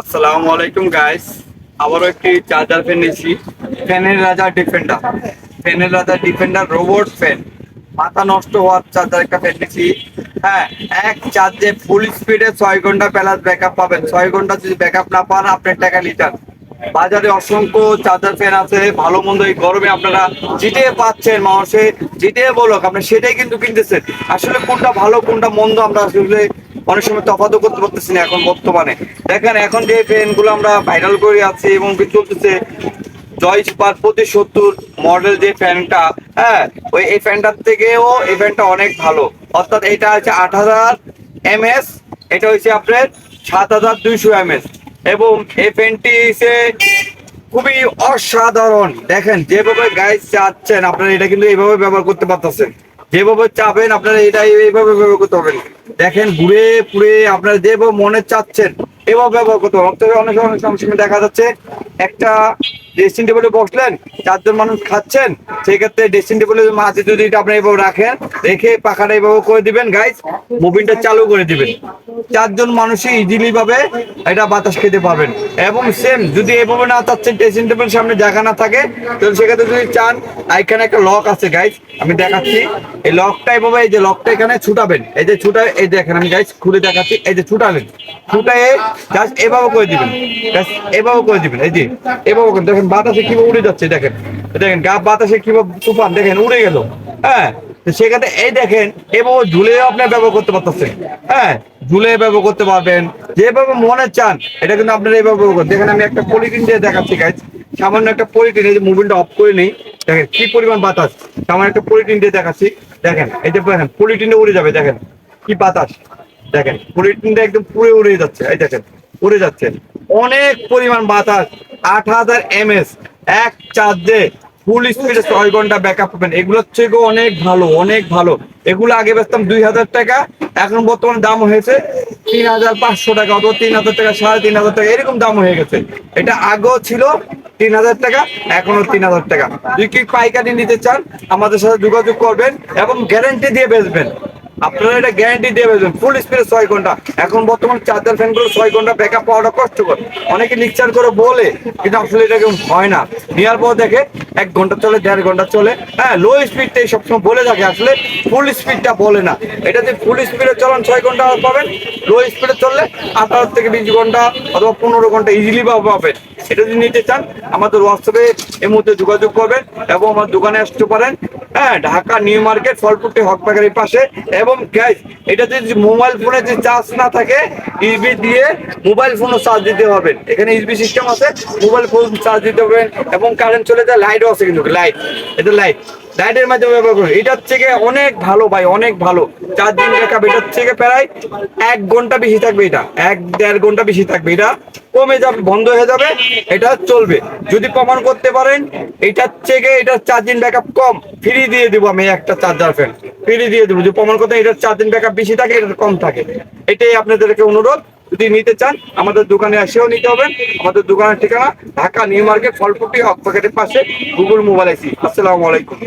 আসসালামু আলাইকুম গাইস। আবারও একটি চার্জার ফ্যান নিয়েছি। ফ্যানের রাজা ডিফেন্ডার। ফ্যানের রাজা ডিফেন্ডার রোবট ফ্যান। মাথা নষ্ট হওয়ার চার্জার একটা ফ্যান নিয়েছি। হ্যাঁ, এক চার্জে ফুল স্পিডে 6 ঘন্টা প্লাস ব্যাকআপ পাবেন। 6 ঘন্টা যদি ব্যাকআপ না পান আপনার টাকা রিটার্ন। বাজারে অসংখ্য চার্জার ফ্যান আছে, ভালো মন্দ এই গরমে আপনারা যেটাই পাচ্ছেন, মানুষে যেটাই বলুক আপনি সেটাই কিন্তু কিনতেছেন। আসলে কোনটা ভালো কোনটা মন্দ আমরা আসলে অনেক সময় তফাৎ করতে পারতেছি না এখন বর্তমানে। দেখেন এখন যে ফ্যান গুলো আমরা ভাইরাল করে আছি এবং কি চলতেছে জয় সুপার 75 মডেল যে ফ্যানটা, হ্যাঁ, ওই এই ফ্যানটার থেকেও এই ফ্যানটা অনেক ভালো। অর্থাৎ এটা হচ্ছে 8000 mAh, এটা হচ্ছে আপনার 7200 mAh। এবং এই ফ্যানটি হচ্ছে খুবই অসাধারণ। দেখেন যেভাবে গাইস চাচ্ছেন আপনারা এটা কিন্তু এইভাবে ব্যবহার করতে পারতেছেন। যেভাবে চাবেন আপনারা এটা এইভাবে ব্যবহার করতে পারবেন। দেখেন ঘুরে পুরে আপনারা যেভাবে মনে চাচ্ছেন এভাবে ব্যবহার করতে পারবেন। তবে অনেক সময় দেখা যাচ্ছে একটা ড্রেসিং টেবিলে বসলেন, 4 জন মানুষ খাচ্ছেন, সেক্ষেত্রে ড্রেসিং টেবিলের মাঝে যদি এটা আপনি এইভাবে রাখেন, রেখে পাখাটা এইভাবে করে দিবেন গাইস, মুভিংটা চালু করে দিবেন, 4 জন মানুষই ইজিলি ভাবে এটা বাতাস খেতে পারবেন। এবং সেম যদি এভাবে না চাচ্ছেন, ড্রেসিং টেবিলের সামনে জায়গা না থাকে, তাহলে সেক্ষেত্রে যদি চান, এখানে একটা লক আছে গাইস, আমি দেখাচ্ছি। এই লকটা এভাবে, এই যে লকটা এখানে ছুটাবেন, এই যে ছুটা, এই দেখেন আমি গাইস খুলে দেখাচ্ছি, এই যে ছুটাবেন, ছুটায়ে জাস্ট এভাবে করে দিবেন, এভাবে করে দিবেন, এই যে এভাবে করে দেখেন বাতাসে কিভাবে উড়ে যাচ্ছে। দেখেন দেখেন গা বাতাসে কিভাবে তুফান, দেখেন উড়ে গেল। হ্যাঁ, সেক্ষেত্রে এই দেখেন এভাবে ঝুলেও আপনি ব্যবহার করতে পারতেছেন। হ্যাঁ, ঝুলে ব্যবহার করতে পারবেন যেভাবে মনে চান। এটা কিন্তু আপনারা এইভাবে ব্যবহার করেন। দেখেন আমি একটা পলিথিন দিয়ে দেখাচ্ছি গাইজ, সামান্য একটা পলিথিন, এই যে মোবিলটা অফ করে নেই, দেখেন কি পরিমাণ বাতাস। সামান্য একটা পলিথিন দিয়ে দেখাচ্ছি, দেখেন এই যে দেখেন পলিথিনটা উড়ে যাবে, দেখেন কি বাতাস। দেখেন পলিথিনটা একদম পুরো উড়ে যাচ্ছে, এই দেখেন উড়ে যাচ্ছে, অনেক পরিমাণ বাতাস। 8000 mAh এক চার্জে ফুল স্পিডে 6 ঘন্টা ব্যাকআপ পাবেন। এগুলোর থেকেও অনেক ভালো, অনেক ভালো। এগুলো আগে বেচতাম 2000 টাকা, এখন বর্তমানে দাম হয়েছে 3500 টাকা, অথবা 3000 টাকা, 3500 টাকা, এরকম দাম হয়ে গেছে। এটা আগেও ছিল 3000 টাকা, এখনো 3000 টাকা। যদি কি পাইকারি নিতে চান আমাদের সাথে যোগাযোগ করবেন এবং গ্যারান্টি দিয়ে বেচবেন। আপনারা এটা গ্যারান্টি দিয়ে বেচবেন ফুল স্পিডে 6 ঘন্টা। এখন বর্তমান চার্জার ফ্যানগুলো 6 ঘন্টা ব্যাকআপ পাওয়াটা কষ্টকর, অনেকে লিকচার করে বলে, কিন্তু আসলে এটা কেউ হয় না। নেওয়ার পর দেখে 1 ঘন্টা চলে, 1.5 ঘন্টা চলে। হ্যাঁ, লো স্পিডটাই সবসময় বলে থাকে, আসলে ফুল স্পিডটা বলে না। এটা যে ফুল স্পিডে চলান 6 ঘন্টা পাবেন, লো স্পিডে চললে 18 থেকে 20 ঘন্টা অথবা 15 ঘন্টা ইজিলি পাবেন। এটা যদি নিতে চান আমাদের হোয়াটসঅ্যাপে এর মধ্যে যোগাযোগ করবেন এবং আমার দোকানে আসতে পারেন। হ্যাঁ, ঢাকা নিউ মার্কেট ফলপুটি হক বাগানের পাশে। এবং গ্যাস এটা যদি মোবাইল ফোনে যে চার্জ না থাকে, ইউএসবি দিয়ে মোবাইল ফোনও চার্জ দিতে পারবেন। এখানে ইউএসবি সিস্টেম আছে, মোবাইল ফোন চার্জ দিতে পারবেন এবং কারেন্ট চলে যায়, লাইটও আছে কিন্তু লাইট, এটা লাইটের মাধ্যমে ব্যবহার করুন। এটার থেকে অনেক ভালো ভাই, অনেক ভালো। চার্জিং ব্যাকআপ এটার থেকে প্রায় 1 ঘন্টা বেশি থাকবে, এটা 1-1.5 ঘন্টা বেশি থাকবে। এটা কমে যাবে, বন্ধ হয়ে যাবে, এটা চলবে। যদি প্রমাণ করতে পারেন এটার থেকে এটার চার্জিং ব্যাকআপ কম, ফ্রি দিয়ে দেবো আমি একটা চার্জার ফ্যান, ফ্রি দিয়ে দেবো। যদি প্রমাণ করতে এটার চার্জিং ব্যাকআপ বেশি থাকে, এটার কম থাকে। এটাই আপনাদেরকে অনুরোধ। যদি নিতে চান আমাদের দোকানে এসেও নিতে হবে। আমাদের দোকানের ঠিকানা ঢাকা নিউ মার্কেট ফলপুটি হক বাগের পাশে, গুগল মোবাইল আইসি। আসসালামু আলাইকুম।